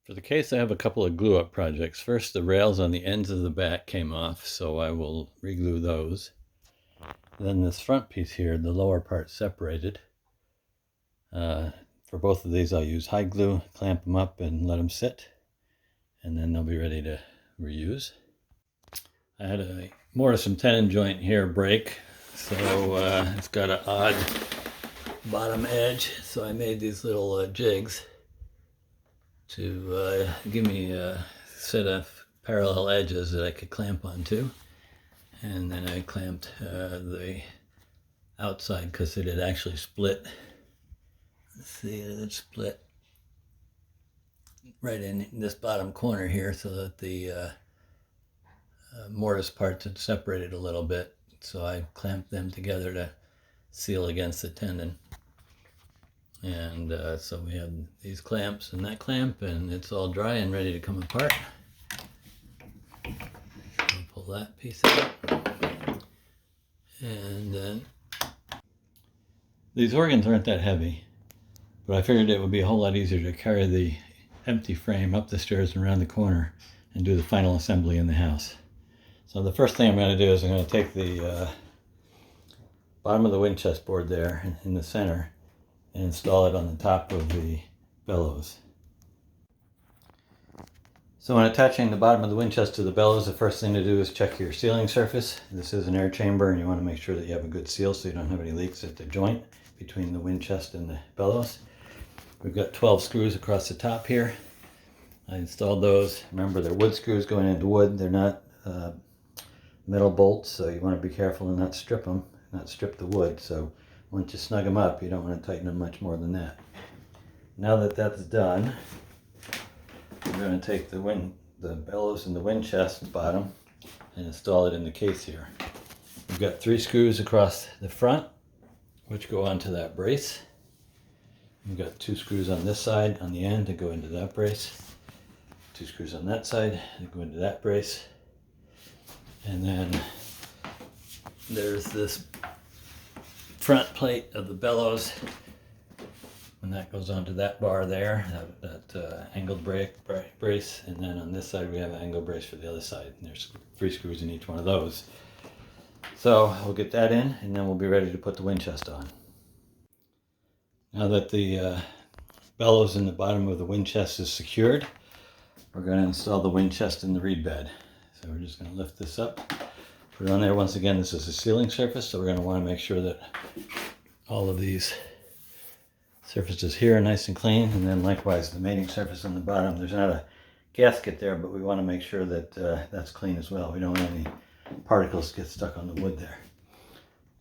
For the case, I have a couple of glue-up projects. First, the rails on the ends of the back came off, so I will re-glue those. Then this front piece here, the lower part separated. For both of these, I'll use hide glue, clamp them up and let them sit, and then they'll be ready to reuse. I had a mortise and tenon joint here break, so it's got an odd bottom edge, so I made these little jigs to give me a set of parallel edges that I could clamp onto. And then I clamped the outside because it had actually split. Let's see, it had split right in this bottom corner here, so that the mortise parts had separated a little bit. So I clamped them together to seal against the tendon. And so we have these clamps and that clamp, and it's all dry and ready to come apart. I'll pull that piece out. And then these organs aren't that heavy, but I figured it would be a whole lot easier to carry the empty frame up the stairs and around the corner and do the final assembly in the house. So the first thing I'm going to do is I'm going to take the bottom of the wind chest board there in the center and install it on the top of the bellows. So when attaching the bottom of the wind chest to the bellows, the first thing to do is check your sealing surface. This is an air chamber, and you want to make sure that you have a good seal so you don't have any leaks at the joint between the wind chest and the bellows. We've got 12 screws across the top here. I installed those. Remember, they're wood screws going into wood. They're not metal bolts, so you want to be careful and not strip them, not strip the wood. So once you snug them up, you don't want to tighten them much more than that. Now that that's done, we're going to take the bellows and the wind chest bottom and install it in the case here. We've got 3 screws across the front, which go onto that brace. We've got 2 screws on this side on the end to go into that brace. 2 screws on that side to go into that brace. And then there's this front plate of the bellows, and that goes onto that bar there, that angled brace, and then on this side we have an angled brace for the other side, and there's 3 screws in each one of those. So we'll get that in, and then we'll be ready to put the wind chest on. Now that the bellows in the bottom of the wind chest is secured, we're going to install the wind chest in the reed bed. So we're just going to lift this up, put it on there. Once again, this is a sealing surface, so we're going to want to make sure that all of these surfaces here are nice and clean, and then likewise the mating surface on the bottom. There's not a gasket there, but we want to make sure that that's clean as well. We don't want any particles get stuck on the wood there.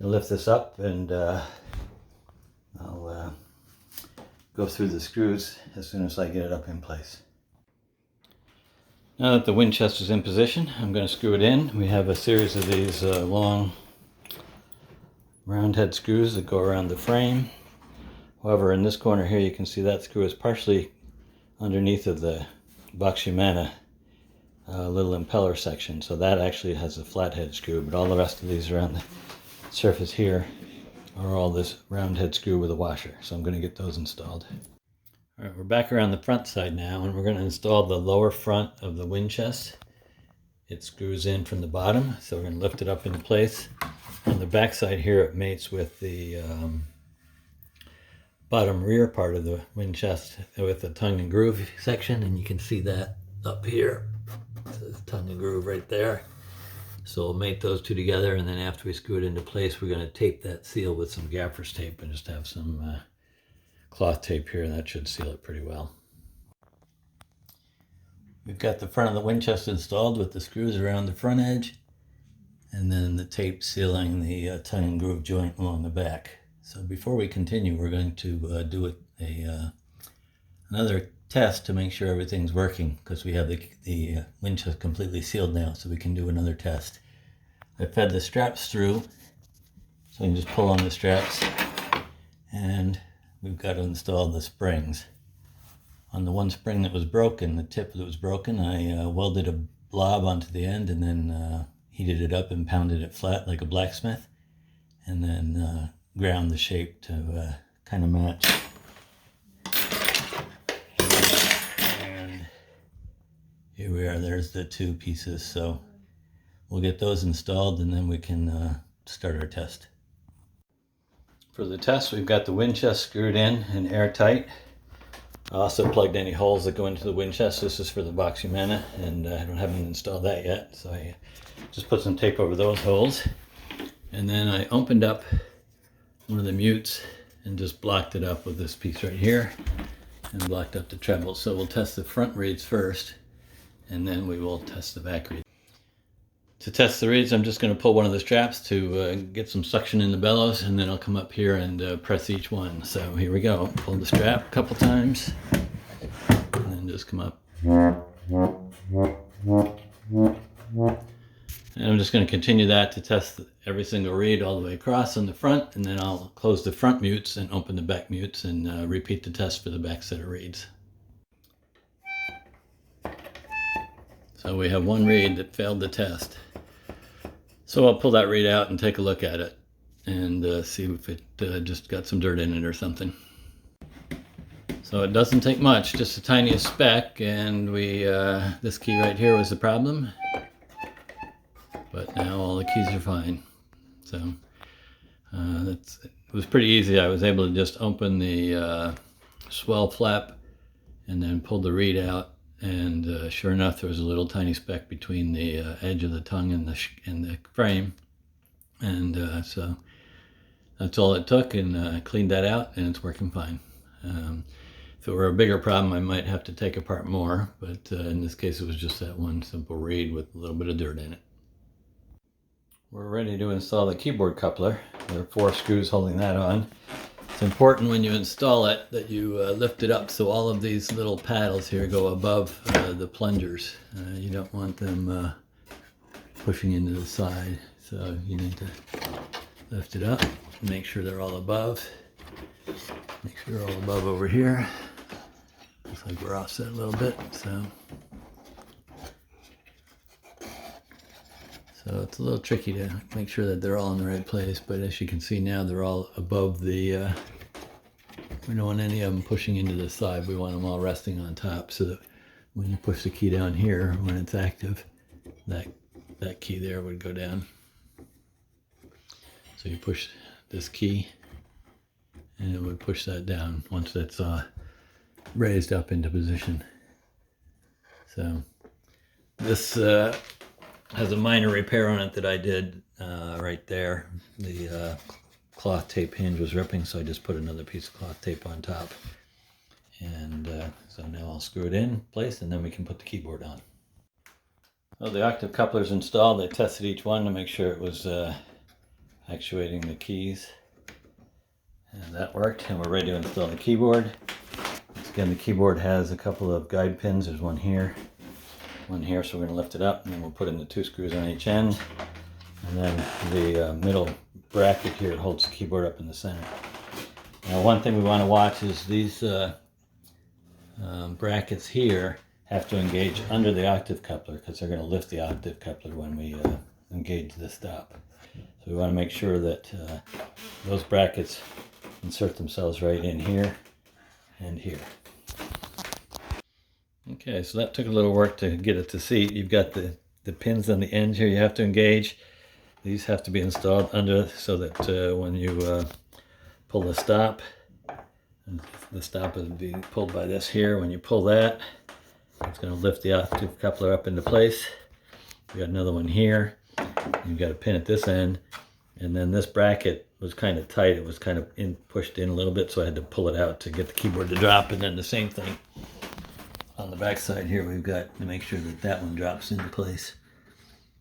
You'll lift this up, and I'll go through the screws as soon as I get it up in place. Now that the wind chest is in position, I'm going to screw it in. We have a series of these long round head screws that go around the frame. However, in this corner here, you can see that screw is partially underneath of the Box-Humana little impeller section. So that actually has a flathead screw, but all the rest of these around the surface here are all this round head screw with a washer. So I'm going to get those installed. All right, we're back around the front side now, and we're going to install the lower front of the wind chest. It screws in from the bottom, so we're going to lift it up into place. On the back side here, it mates with the bottom rear part of the wind chest with the tongue and groove section, and you can see that up here. So the tongue and groove right there. So we'll mate those two together, and then after we screw it into place, we're going to tape that seal with some gaffer's tape and just have some cloth tape here, and that should seal it pretty well. We've got the front of the wind chest installed with the screws around the front edge, and then the tape sealing the tongue and groove joint along the back. So before we continue, we're going to do another test to make sure everything's working, because we have the wind chest completely sealed now, so we can do another test. I fed the straps through, so you can just pull on the straps, and we've got to install the springs. On the one spring that was broken, the tip that was broken, I welded a blob onto the end and then heated it up and pounded it flat like a blacksmith, and then ground the shape to kind of match. And here we are, there's the two pieces. So we'll get those installed and then we can start our test. For the test, we've got the wind chest screwed in and airtight. I also plugged any holes that go into the wind chest. This is for the box Humana, and I haven't installed that yet, so I just put some tape over those holes. And then I opened up one of the mutes and just blocked it up with this piece right here and blocked up the treble. So we'll test the front reeds first, and then we will test the back reeds. To test the reeds, I'm just going to pull one of the straps to get some suction in the bellows, and then I'll come up here and press each one. So here we go. Pull the strap a couple times, and then just come up. And I'm just going to continue that to test every single reed all the way across on the front, and then I'll close the front mutes and open the back mutes and repeat the test for the back set of reeds. So we have one reed that failed the test. So I'll pull that reed out and take a look at it and see if it just got some dirt in it or something. So it doesn't take much, just the tiniest speck, and this key right here was the problem. But now all the keys are fine. So it was pretty easy. I was able to just open the swell flap and then pull the reed out. And sure enough, there was a little tiny speck between the edge of the tongue and the frame. And so that's all it took, and I cleaned that out, and it's working fine. If it were a bigger problem, I might have to take apart more, but in this case, it was just that one simple reed with a little bit of dirt in it. We're ready to install the keyboard coupler. There are 4 screws holding that on. It's important when you install it that you lift it up so all of these little paddles here go above the plungers. You don't want them pushing into the side, so you need to lift it up and make sure they're all above. Make sure they're all above over here. Looks like we're offset a little bit, so it's a little tricky to make sure that they're all in the right place, but as you can see now, they're all above the, we don't want any of them pushing into the side. We want them all resting on top so that when you push the key down here, when it's active, that key there would go down. So you push this key and it would push that down once that's raised up into position. So this has a minor repair on it that I did right there. The cloth tape hinge was ripping, so I just put another piece of cloth tape on top. And so now I'll screw it in place, and then we can put the keyboard on. So the octave coupler's installed. I tested each one to make sure it was actuating the keys. And that worked, and we're ready to install the keyboard. Once again, the keyboard has a couple of guide pins. There's one here, so we're going to lift it up, and then we'll put in the 2 screws on each end. And then the middle bracket here holds the keyboard up in the center. Now, one thing we want to watch is these brackets here have to engage under the octave coupler, because they're going to lift the octave coupler when we engage the stop. So we want to make sure that those brackets insert themselves right in here and here. Okay, so that took a little work to get it to seat. You've got the pins on the end here you have to engage. These have to be installed under so that when you pull the stop is being pulled by this here. When you pull that, it's going to lift the octave coupler up into place. You got another one here. You've got a pin at this end, and then this bracket was kind of tight. It was kind of pushed in a little bit, so I had to pull it out to get the keyboard to drop. And then the same thing on the back side here, we've got to make sure that one drops into place.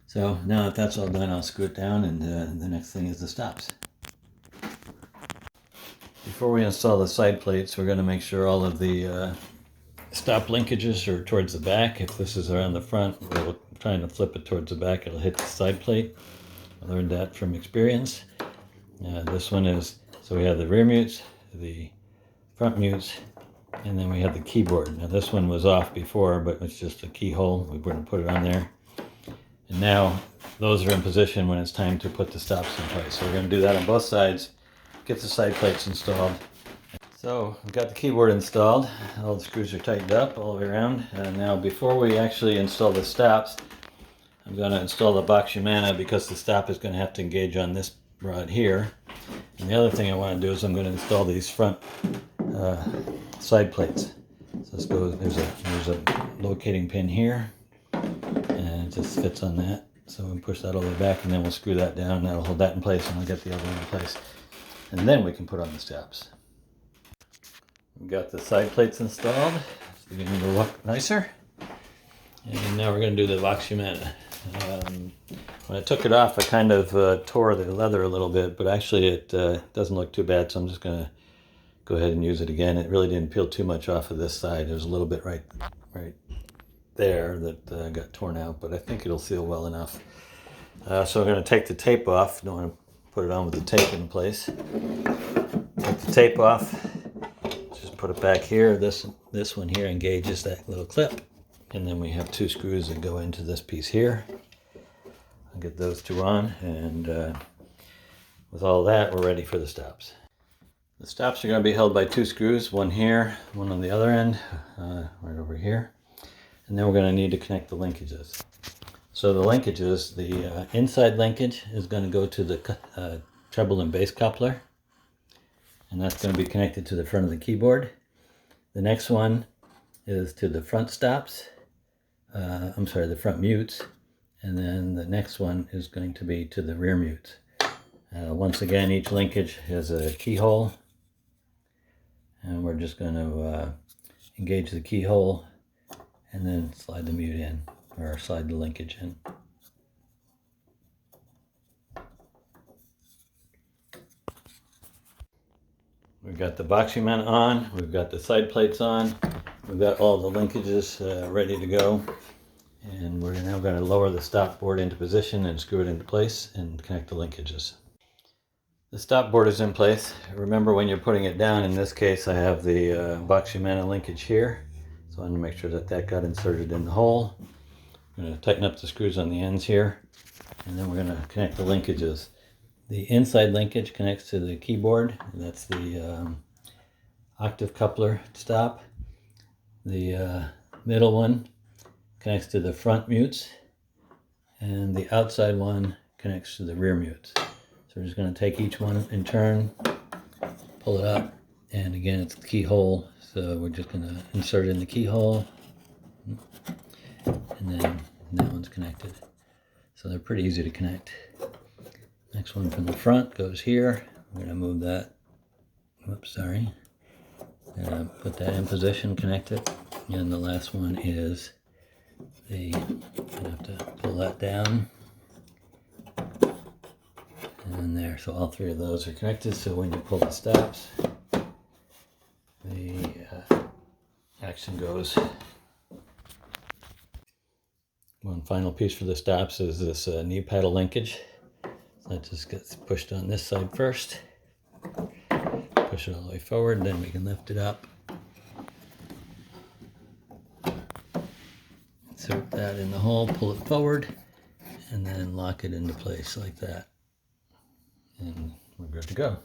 So now that that's all done, I'll screw it down, and the next thing is the stops. Before we install the side plates, we're going to make sure all of the stop linkages are towards the back. If this is around the front, we're trying to flip it towards the back, it'll hit the side plate. I learned that from experience. This one is, so we have the rear mutes, the front mutes, and then we have the keyboard. Now this one was off before, but it's just a keyhole. We're going to put it on there. And now those are in position when it's time to put the stops in place. So we're going to do that on both sides, get the side plates installed. So we've got the keyboard installed. All the screws are tightened up all the way around. And now before we actually install the stops, I'm going to install the box Humana because the stop is going to have to engage on this rod here. And the other thing I want to do is I'm going to install these front side plates. So let's go. There's a locating pin here, and it just fits on that. So we'll push that all the way back, and then we'll screw that down. That'll hold that in place, and I'll get the other one in place. And then we can put on the stops. We've got the side plates installed. It's beginning to look nicer. And now we're going to do the box Humana. When I took it off, I kind of tore the leather a little bit, but actually it doesn't look too bad, so I'm just going to go ahead and use it again. It really didn't peel too much off of this side. There's a little bit right there that got torn out, but I think it'll seal well enough. So I'm going to take the tape off. Don't want to put it on with the tape in place. Take the tape off. Just put it back here. This one here engages that little clip. And then we have two screws that go into this piece here. I'll get those two on, and with all that, we're ready for the stops. The stops are going to be held by two screws, one here, one on the other end, right over here. And then we're going to need to connect the linkages. So the linkages, the inside linkage is going to go to the treble and bass coupler, and that's going to be connected to the front of the keyboard. The next one is to the front stops. The front mutes, and then the next one is going to be to the rear mutes. Once again, each linkage has a keyhole, and we're just going to engage the keyhole and then slide the mute in, or slide the linkage in. We've got the box Humana on, we've got the side plates on, we've got all the linkages ready to go. And we're now going to lower the stop board into position and screw it into place and connect the linkages. The stop board is in place. Remember, when you're putting it down, in this case I have the box Humana linkage here. So I want to make sure that that got inserted in the hole. I'm going to tighten up the screws on the ends here. And then we're going to connect the linkages. The inside linkage connects to the keyboard. That's the octave coupler stop. The middle one connects to the front mutes, and the outside one connects to the rear mutes. So we're just going to take each one in turn, pull it up, and again it's the keyhole, so we're just going to insert it in the keyhole, and then that one's connected. So they're pretty easy to connect. Next one from the front goes here. I'm going to move that, put that in position, connect it, and the last one is you have to pull that down, and there. So all three of those are connected, so when you pull the stops, the action goes. One final piece for the stops is this knee paddle linkage. So that just gets pushed on this side first. Push it all the way forward, then we can lift it up. Insert that in the hole, pull it forward, and then lock it into place like that. And we're good to go.